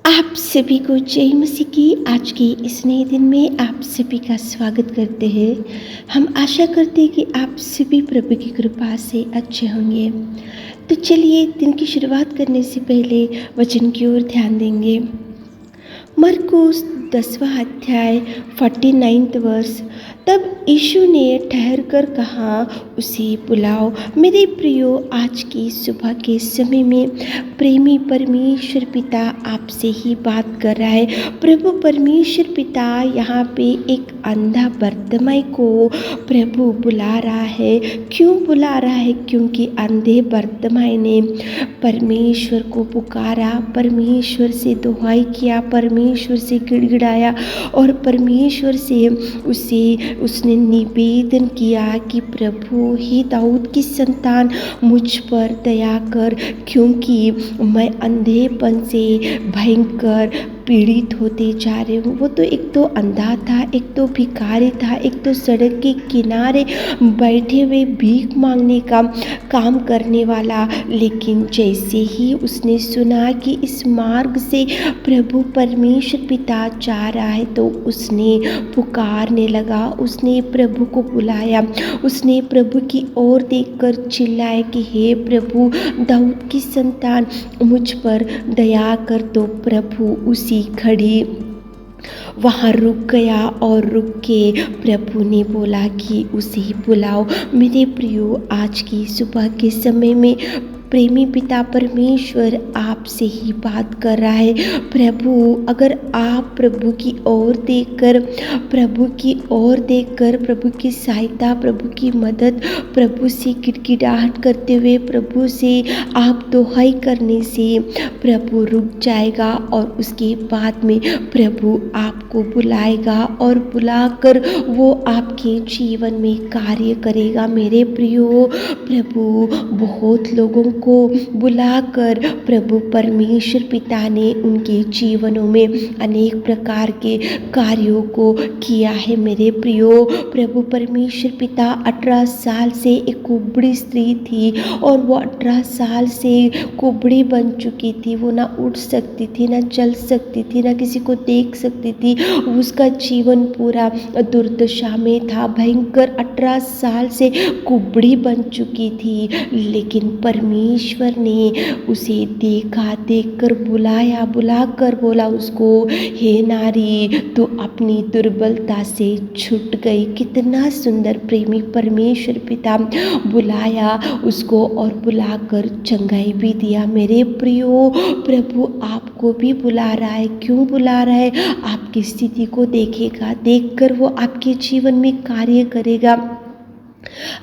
आप सभी को जय मसीह की आज के इस नए दिन में आप सभी का स्वागत करते हैं। हम आशा करते हैं कि आप सभी प्रभु की कृपा से अच्छे होंगे। तो चलिए दिन की शुरुआत करने से पहले वचन की ओर ध्यान देंगे। मरकुस 10वां अध्याय 49 वर्ष। तब यीशु ने ठहर कर कहा, उसे बुलाओ। मेरे प्रियो, आज की सुबह के समय में प्रेमी परमेश्वर पिता आपसे ही बात कर रहा है। प्रभु परमेश्वर पिता यहाँ पे एक अंधा बर्तिमाई को प्रभु बुला रहा है। क्यों बुला रहा है? क्योंकि अंधे बर्तिमाई ने परमेश्वर को पुकारा, परमेश्वर से दुहाई किया, परमेश्वर से गिड़गिड़ाया और परमेश्वर से उसने निवेदन किया कि प्रभु ही दाऊद की संतान, मुझ पर दया कर, क्योंकि मैं अंधेपन से भयंकर पीड़ित होते जा रहे हूँ। वो तो एक तो अंधा था, एक तो भिखारी था, एक तो सड़क के किनारे बैठे हुए भीख मांगने का काम करने वाला। लेकिन जैसे ही उसने सुना कि इस मार्ग से प्रभु परमेश्वर पिता जा रहा है, तो उसने पुकारने लगा, उसने प्रभु को बुलाया, उसने प्रभु की ओर देखकर चिल्लाया कि हे प्रभु, दाऊद की संतान, मुझ पर दया कर। तो प्रभु उसी घड़ी वहाँ रुक गया और रुक के प्रभु ने बोला कि उसे बुलाओ। मेरे प्रियो, आज की सुबह के समय में प्रेमी पिता परमेश्वर आपसे ही बात कर रहा है। प्रभु, अगर आप प्रभु की ओर देखकर, प्रभु की ओर देखकर, प्रभु की सहायता, प्रभु की मदद, प्रभु से गिड़गिड़ाहट करते हुए, प्रभु से आप दुहाई करने से प्रभु रुक जाएगा और उसके बाद में प्रभु आपको बुलाएगा और बुलाकर वो आपके जीवन में कार्य करेगा। मेरे प्रियो, प्रभु बहुत लोगों को बुलाकर प्रभु परमेश्वर पिता ने उनके जीवनों में अनेक प्रकार के कार्यों को किया है। मेरे प्रियो, प्रभु परमेश्वर पिता 18 साल से एक कुबड़ी स्त्री थी और वो 18 साल से कुबड़ी बन चुकी थी। वो ना उठ सकती थी, ना चल सकती थी, ना किसी को देख सकती थी। उसका जीवन पूरा दुर्दशा में था, भयंकर 18 साल से कुबड़ी बन चुकी थी। लेकिन परमेश्वर ने उसे देखा, देखकर बुलाया, बुलाकर बोला उसको, हे नारी, तू अपनी दुर्बलता से छूट गई। कितना सुंदर प्रेमी परमेश्वर पिता बुलाया उसको और बुलाकर चंगाई भी दिया। मेरे प्रियो, प्रभु आपको भी बुला रहा है। क्यों बुला रहा है? आपकी स्थिति को देखेगा, देखकर वो आपके जीवन में कार्य करेगा।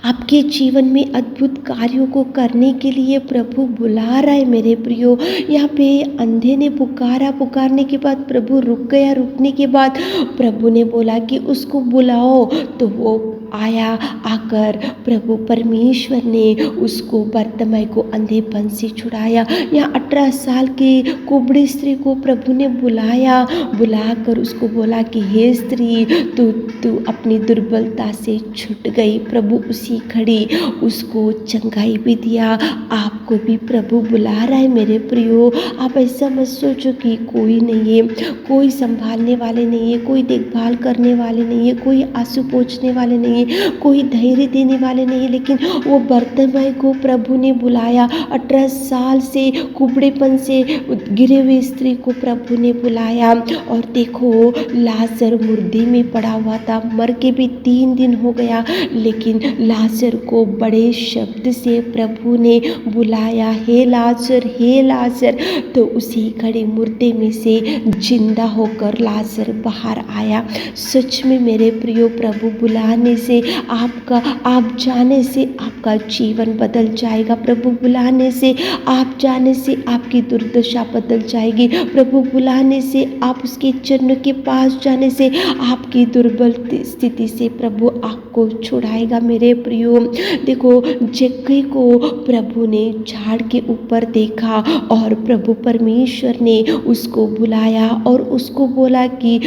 आपके जीवन में अद्भुत कार्यों को करने के लिए प्रभु बुला रहा है। मेरे प्रियो, यहाँ पे अंधे ने पुकारा, पुकारने के बाद प्रभु रुक गया, रुकने के बाद प्रभु ने बोला कि उसको बुलाओ। तो वो आया, आकर प्रभु परमेश्वर ने उसको बर्तिमाई को अंधेपन से छुड़ाया। यहाँ 18 साल की कुबड़ी स्त्री को प्रभु ने बुलाया, बुलाकर उसको बोला कि हे स्त्री, तू अपनी दुर्बलता से छूट गई। प्रभु उसी घड़ी उसको चंगाई भी दिया। आपको भी प्रभु बुला रहा है। मेरे प्रियो, आप ऐसा मत सोचो कि कोई नहीं है, कोई संभालने वाले नहीं है, कोई देखभाल करने वाले नहीं है, कोई आंसू पोंछने वाले नहीं है, कोई धैर्य देने वाले नहीं है। लेकिन वो बर्तिमाई को प्रभु ने बुलाया। 18 साल से कुबड़ेपन से गिरे हुए स्त्री को प्रभु ने बुलाया। और देखो, लाजर मुर्दे में पड़ा हुआ था, मर के भी 3 दिन हो गया, लेकिन लाजर को बड़े शब्द से प्रभु ने बुलाया, हे लाजर, हे लाजर। तो उसी घड़ी मुर्दे में से जिंदा होकर लाजर बाहर आया। सच में मेरे प्रियो, प्रभु बुलाने से आप जाने से आपका जीवन बदल जाएगा। प्रभु बुलाने से, आप जाने से आपकी दुर्दशा बदल जाएगी। प्रभु बुलाने से, आप उसके चरणों के पास जाने से आपकी दुर्बल स्थिति से प्रभु आपको छुड़ाएगा। मेरे मेरे प्रियो। देखो जक्कई को प्रभु ने झाड़ के ऊपर देखा और प्रभु परमेश्वर ने उसको बुलाया और उसको बोला कि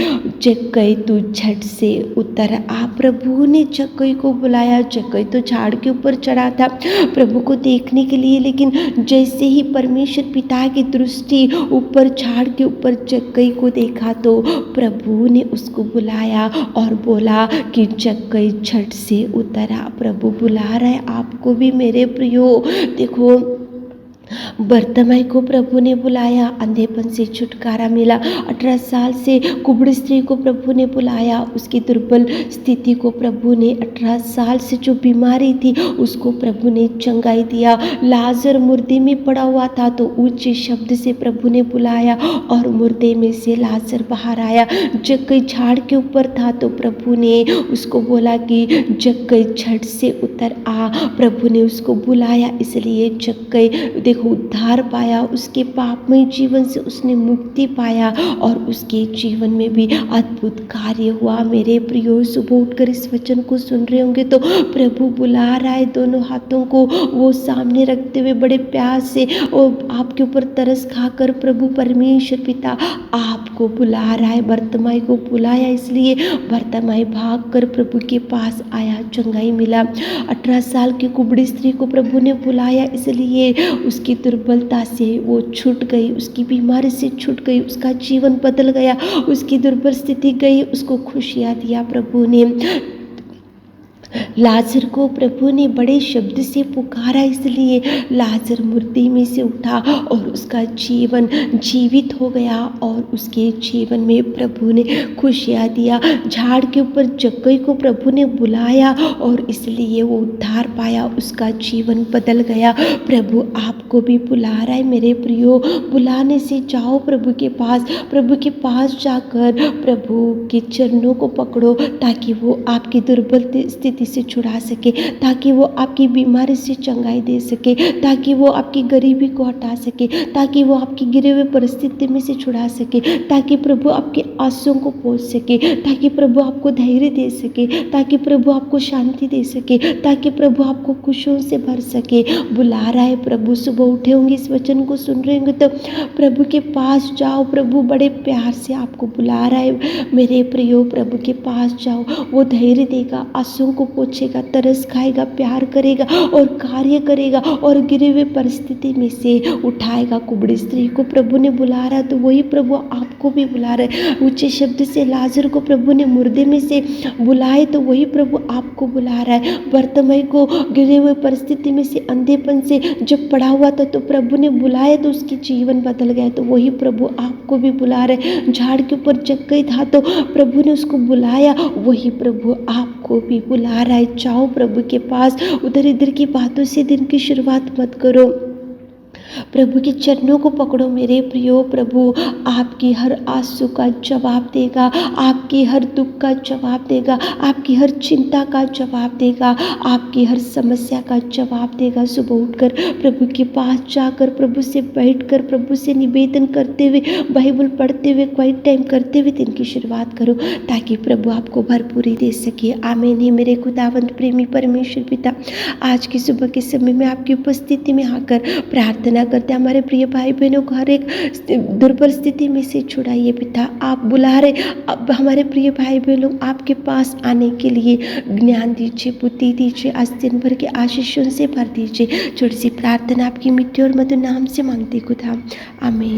जक्कई तू झट से उतर आ। प्रभु ने जक्कई को बुलाया। जक्कई तो झाड़ के ऊपर चढ़ा था प्रभु को देखने के लिए, लेकिन जैसे ही परमेश्वर पिता की दृष्टि ऊपर झाड़ के ऊपर जक्कई को देखा तो प्रभु ने उसको बुलाया और बोला कि जक्कई झट से उतरा। प्रभु बुला रहा है आपको भी मेरे प्रियो। देखो बर्तिमाई को प्रभु ने बुलाया, अंधेपन से छुटकारा मिला। 18 साल से कुबड़ी स्त्री को प्रभु ने बुलाया, उसकी दुर्बल स्थिति को प्रभु ने 18 साल से जो बीमारी थी उसको प्रभु ने चंगाई दिया। लाजर मुर्दे में पड़ा हुआ था तो ऊंचे शब्द से प्रभु ने बुलाया और मुर्दे में से लाजर बाहर आया। जक्कई झाड़ के ऊपर था तो प्रभु ने उसको बोला कि जक्कई झट से उतर आ। प्रभु ने उसको बुलाया, इसलिए जक्कई देखो उद्धार पाया, उसके पापमय जीवन से उसने मुक्ति पाया और उसके जीवन में भी अद्भुत कार्य हुआ। मेरे प्रियो सुबह उठकर इस वचन को सुन रहे होंगे तो प्रभु बुला रहा है, दोनों हाथों को वो सामने रखते हुए बड़े प्यार से और आपके ऊपर तरस खाकर प्रभु परमेश्वर पिता आपको बुला रहा है। बर्तिमाई को बुलाया, इसलिए बर्तिमाई भाग कर प्रभु के पास आया, चंगाई मिला। 18 साल की कुबड़ी स्त्री को प्रभु ने बुलाया, इसलिए उसकी दुर्बलता से वो छूट गई, उसकी बीमारी से छूट गई, उसका जीवन बदल गया, उसकी दुर्बल स्थिति गई, उसको खुशियाँ दिया प्रभु ने। लाजर को प्रभु ने बड़े शब्द से पुकारा, इसलिए लाजर मुर्दे में से उठा और उसका जीवन जीवित हो गया और उसके जीवन में प्रभु ने खुशियाँ दिया। झाड़ के ऊपर जक्कई को प्रभु ने बुलाया और इसलिए वो उद्धार पाया, उसका जीवन बदल गया। प्रभु आपको भी बुला रहा है मेरे प्रियो। बुलाने से जाओ प्रभु के पास जाकर प्रभु के चरणों को पकड़ो ताकि वो आपकी दुर्बल स्थिति से छुड़ा सके, ताकि वो आपकी बीमारी से चंगाई दे सके, ताकि वो आपकी गरीबी को हटा सके, ताकि वो आपकी गिरे हुए परिस्थिति में से छुड़ा सके, ताकि प्रभु आपके आंसुओं को पोंछ सके, ताकि प्रभु आपको धैर्य दे सके, ताकि प्रभु आपको शांति दे सके, ताकि प्रभु आपको खुशियों से भर सके। बुला रहा है प्रभु। सुबह उठे होंगे, इस वचन को सुन रहे होंगे तो प्रभु के पास जाओ। प्रभु बड़े प्यार से आपको बुला रहा है मेरे प्रियो। प्रभु के पास जाओ, वो धैर्य देगा, आंसुओं को पोछेगा, तरस खाएगा, प्यार करेगा और कार्य करेगा और गिरे हुए परिस्थिति में से उठाएगा। कुबड़ी स्त्री को प्रभु ने बुला रहा है तो वही प्रभु आपको भी बुला रहा है। ऊंचे शब्द से लाजर को प्रभु ने मुर्दे में से बुलाए तो वही प्रभु आपको बुला रहा है। बर्तिमाई को गिरे हुए परिस्थिति में से, अंधेपन से जब पड़ा हुआ था तो प्रभु ने बुलाया तो उसकी जीवन बदल गया, तो वही प्रभु आपको भी बुला रहे। झाड़ के ऊपर जक्कई था तो प्रभु ने उसको बुलाया, वही प्रभु आपको भी बुला रहा है। जाओ प्रभु के पास, उधर इधर की बातों से दिन की शुरुआत मत करो, प्रभु के चरणों को पकड़ो मेरे प्रियो। प्रभु आपकी हर आंसू का जवाब देगा, आपकी हर दुख का जवाब देगा, आपकी हर चिंता का जवाब देगा, आपकी हर समस्या का जवाब देगा। सुबह उठकर प्रभु के पास जाकर प्रभु से बैठकर प्रभु से निवेदन करते हुए, बाइबल पढ़ते हुए, क्वाइट टाइम करते हुए दिन की शुरुआत करो ताकि प्रभु आपको भरपूरी दे सके। आमीन। ही मेरे खुदावंद प्रेमी परमेश्वर पिता, आज की सुबह के समय में आपकी उपस्थिति में आकर प्रार्थना करते हैं, हमारे प्रिय भाई बहनों को हर एक दुर्बल स्थिति में से छुड़ाइए पिता। आप बुला रहे, अब हमारे प्रिय भाई बहनों आपके पास आने के लिए ज्ञान दीजिए, बुद्धि दीजिए, आज दिन भर के आशीषों से भर दीजिए। छोटी सी प्रार्थना आपकी मिट्टी और मधुर नाम से मांगते खुदा, आमीन।